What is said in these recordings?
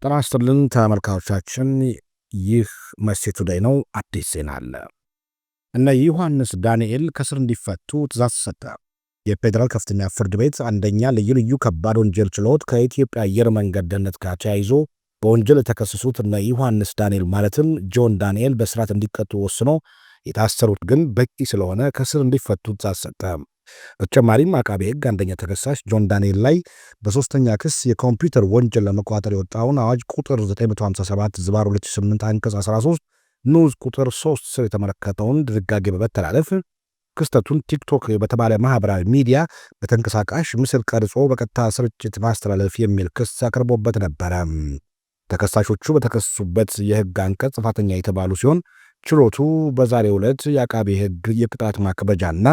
ጤና ይስጥልን ተመልካቾቻችን፣ ይህ መሴ ቱዴይ ነው። አዲስ ዜና አለ። እነ ዮሐንስ ዳንኤል ከስር እንዲፈቱ ትእዛዝ ሰጠ። የፌዴራል ከፍተኛ ፍርድ ቤት አንደኛ ልዩ ልዩ ከባድ ወንጀል ችሎት ከኢትዮጵያ አየር መንገድ ደህንነት ጋር ተያይዞ በወንጀል የተከሰሱት እነ ዮሐንስ ዳንኤል ማለትም ጆን ዳንኤል በስርዓት እንዲቀጡ ወስኖ የታሰሩት ግን በቂ ስለሆነ ከስር እንዲፈቱ ትእዛዝ ሰጠ። በተጨማሪም አቃቤ ሕግ አንደኛ ተከሳሽ ጆን ዳንኤል ላይ በሶስተኛ ክስ የኮምፒውተር ወንጀል ለመቆጣጠር የወጣውን አዋጅ ቁጥር 957/2008 አንቀጽ 13 ንዑስ ቁጥር 3 ስር የተመለከተውን ድንጋጌ በመተላለፍ ክስተቱን ቲክቶክ በተባለ ማህበራዊ ሚዲያ በተንቀሳቃሽ ምስል ቀርጾ በቀጥታ ስርጭት ማስተላለፍ የሚል ክስ አቅርቦበት ነበረ። ተከሳሾቹ በተከሰሱበት የሕግ አንቀጽ ጥፋተኛ የተባሉ ሲሆን ችሎቱ በዛሬው ዕለት የአቃቤ ሕግ የቅጣት ማክበጃና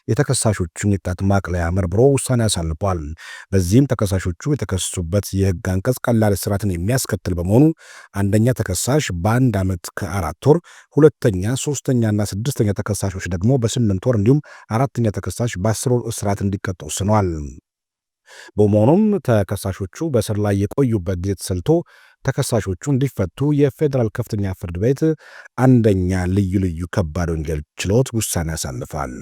የተከሳሾቹን የቅጣት ማቅለያ መርምሮ ውሳኔ አሳልፏል። በዚህም ተከሳሾቹ የተከሰሱበት የሕግ አንቀጽ ቀላል እስራትን የሚያስከትል በመሆኑ አንደኛ ተከሳሽ በ1 ዓመት ከ4 ወር፣ ሁለተኛ፣ ሶስተኛና ስድስተኛ ተከሳሾች ደግሞ በ8 ወር እንዲሁም አራተኛ ተከሳሽ በ10 ወር እስራት እንዲቀጡ ወስኗል። በመሆኑም ተከሳሾቹ በእስር ላይ የቆዩበት ጊዜ ተሰልቶ ተከሳሾቹ እንዲፈቱ የፌዴራል ከፍተኛ ፍርድ ቤት አንደኛ ልዩ ልዩ ከባድ ወንጀል ችሎት ውሳኔ ያሳልፋል።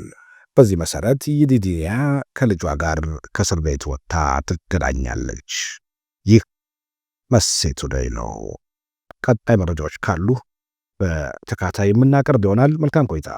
በዚህ መሰረት ይዲዲያ ከልጇ ጋር ከእስር ቤት ወጥታ ትገናኛለች። ይህ መሴ ቱዴይ ነው። ቀጣይ መረጃዎች ካሉ በተከታታይ የምናቀርብ ይሆናል። መልካም ቆይታ።